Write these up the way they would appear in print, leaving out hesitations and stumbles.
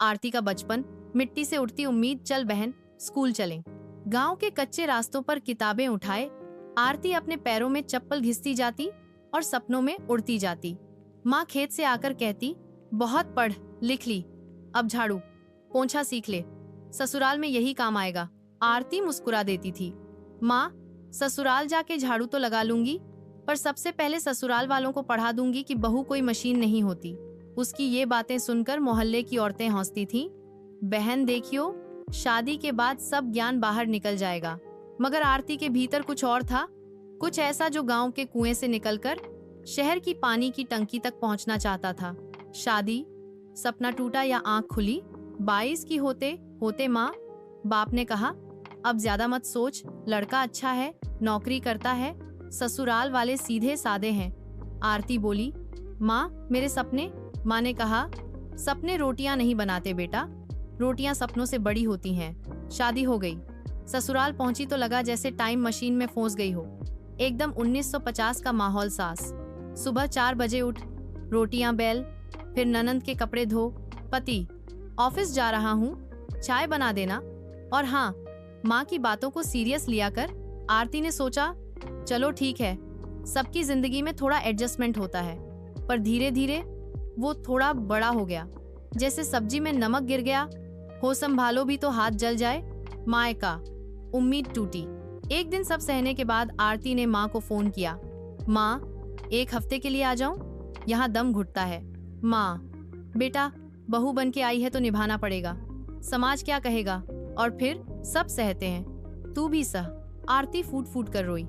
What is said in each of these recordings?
आरती का बचपन, मिट्टी से उठती उम्मीद, चल बहन स्कूल चलें। गांव के कच्चे रास्तों पर किताबें उठाए आरती अपने पैरों में चप्पल घिसती जाती और सपनों में उड़ती जाती। माँ खेत से आकर कहती, बहुत पढ़ लिख ली, अब झाड़ू पोंछा सीख ले, ससुराल में यही काम आएगा। आरती मुस्कुरा देती थी, माँ ससुराल जाके झाड़ू तो लगा लूंगी, पर सबसे पहले ससुराल वालों को पढ़ा दूंगी कि बहू कोई मशीन नहीं होती। उसकी ये बातें सुनकर मोहल्ले की औरतें हंसती थीं। बहन देखियो, शादी के बाद सब ज्ञान बाहर निकल जाएगा। मगर आरती के भीतर कुछ और था, कुछ ऐसा जो गांव के कुएं से निकलकर शहर की पानी की टंकी तक पहुंचना चाहता था। शादी, सपना टूटा या आंख खुली। 22 की होते होते माँ बाप ने कहा, अब ज्यादा मत सोच, लड़का अच्छा है, नौकरी करता है, ससुराल वाले सीधे साधे हैं। आरती बोली, माँ मेरे सपने। माँ ने कहा, सपने रोटियां नहीं बनाते बेटा, रोटियां सपनों से बड़ी होती हैं। शादी हो गई, ससुराल पहुंची तो लगा जैसे टाइम मशीन में फंस गई हो। एकदम 1950 का माहौल सास। सुबह 4 बजे उठ, रोटियां बेल, फिर ननंद के कपड़े धो, पति ऑफिस जा रहा हूँ, चाय बना देना। और हाँ, माँ की बातों को सीरियस लिया कर। आरती ने सोचा, चलो ठीक है, सबकी जिंदगी में थोड़ा एडजस्टमेंट होता है। पर धीरे धीरे वो थोड़ा बड़ा हो गया, जैसे सब्जी में नमक गिर गया हो, संभालो भी तो हाथ जल जाए। मायका, उम्मीद टूटी। एक दिन सब सहने के बाद आरती ने माँ को फोन किया, माँ 1 हफ्ते के लिए आ जाऊं, यहाँ दम घुटता है। माँ, बेटा बहू बन के आई है तो निभाना पड़ेगा, समाज क्या कहेगा। और फिर सब सहते हैं, तू भी सह। आरती फूट फूट कर रोई।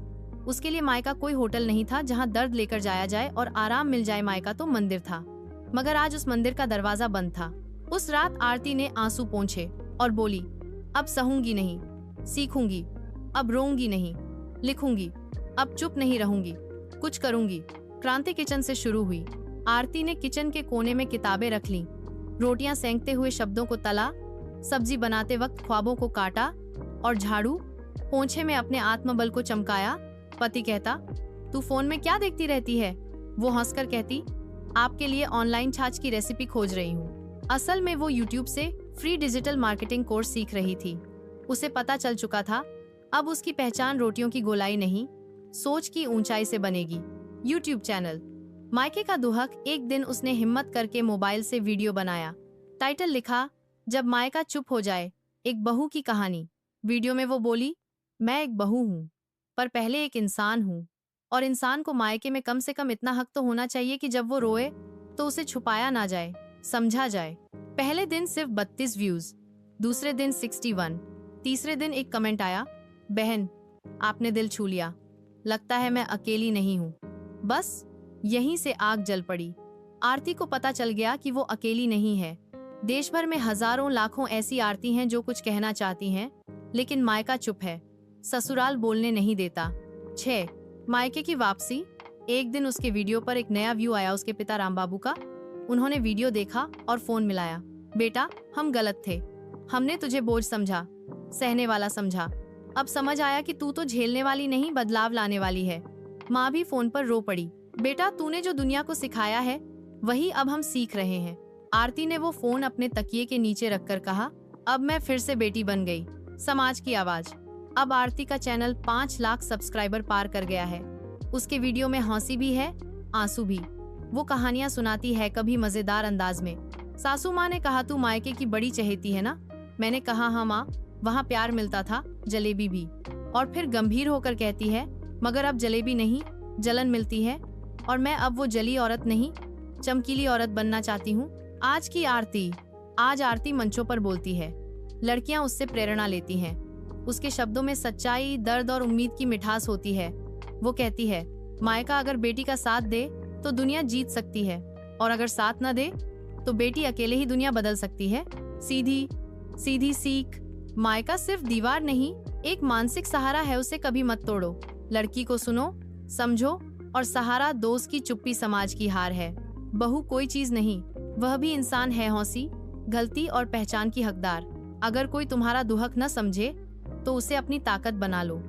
उसके लिए मायका कोई होटल नहीं था जहाँ दर्द लेकर जाया जाए और आराम मिल जाए, मायका तो मंदिर था। मगर आज उस मंदिर का दरवाजा बंद था। उस रात आरती ने आंसू पोंछे और बोली, अब सहूंगी नहीं, सीखूंगी, अब रोऊंगी नहीं, लिखूंगी, अब चुप नहीं रहूंगी, कुछ करूंगी। क्रांति किचन से शुरू हुई। आरती ने किचन के कोने में किताबें रख लीं, रोटियां सेंकते हुए शब्दों को तला, सब्जी बनाते वक्त ख्वाबों को काटा और झाड़ू पोंछे में अपने आत्मबल को चमकाया। पति कहता, तू फोन में क्या देखती रहती है? वो हंसकर कहती, आपके लिए ऑनलाइन छाछ की रेसिपी खोज रही हूँ। असल में वो यूट्यूब से फ्री डिजिटल मार्केटिंग कोर्स सीख रही थी। उसे पता चल चुका था, अब उसकी पहचान रोटियों की गोलाई नहीं, सोच की ऊंचाई से बनेगी। YouTube channel. मायके का दुहक। एक दिन उसने हिम्मत करके मोबाइल से वीडियो बनाया। टाइटल लिखा, जब मायका चुप हो जाए, एक बहू की कहानी। वीडियो में वो बोली, मैं एक बहू हूँ, पर पहले एक इंसान हूँ, और इंसान को मायके में कम से कम इतना हक तो होना चाहिए कि जब वो रोए तो उसे छुपाया ना जाए, समझा जाए। पहले दिन सिर्फ 32 व्यूज, दूसरे दिन 61, तीसरे दिन एक कमेंट आया, बहन आपने दिल छू लिया, लगता है मैं अकेली नहीं हूँ। बस यहीं से आग जल पड़ी। आरती को पता चल गया कि वो अकेली नहीं है। देश भर में हजारों लाखों ऐसी आरती हैं जो कुछ कहना चाहती हैं, लेकिन मायका चुप है, ससुराल बोलने नहीं देता। 6. मायके की वापसी। एक दिन उसके वीडियो पर एक नया व्यू आया, उसके पिता रामबाबू का। उन्होंने वीडियो देखा और फोन मिलाया, बेटा हम गलत थे, हमने तुझे बोझ समझा, सहने वाला समझा, अब समझ आया कि तू तो झेलने वाली नहीं, बदलाव लाने वाली है। माँ भी फोन पर रो पड़ी, बेटा तूने जो दुनिया को सिखाया है वही अब हम सीख रहे हैं। आरती ने वो फोन अपने तकिए के नीचे रखकर कहा, अब मैं फिर से बेटी बन गई। समाज की आवाज। अब आरती का चैनल 5 लाख सब्सक्राइबर पार कर गया है। उसके वीडियो में हंसी भी है, आंसू भी। वो कहानियां सुनाती है, कभी मजेदार अंदाज में। सासू माँ ने कहा, तू मायके की बड़ी चहेती है ना? मैंने कहा, हाँ माँ, वहाँ प्यार मिलता था, जलेबी भी। और फिर गंभीर होकर कहती है, मगर अब जलेबी नहीं, जलन मिलती है, और मैं अब वो जली औरत नहीं, चमकीली औरत बनना चाहती हूँ। आज की आरती। आज आरती मंचों पर बोलती है, लड़कियां उससे प्रेरणा लेती हैं। उसके शब्दों में सच्चाई, दर्द और उम्मीद की मिठास होती है। वो कहती है, मायका अगर बेटी का साथ दे तो दुनिया जीत सकती है, और अगर साथ न दे तो बेटी अकेले ही दुनिया बदल सकती है। सीधी सीधी सीख। मायका सिर्फ दीवार नहीं, एक मानसिक सहारा है, उसे कभी मत तोड़ो। लड़की को सुनो, समझो, और सहारा दोस्त की चुप्पी समाज की हार है। बहू कोई चीज नहीं, वह भी इंसान है, हौसी, गलती और पहचान की हकदार। अगर कोई तुम्हारा दुहक न समझे तो उसे अपनी ताकत बना लो।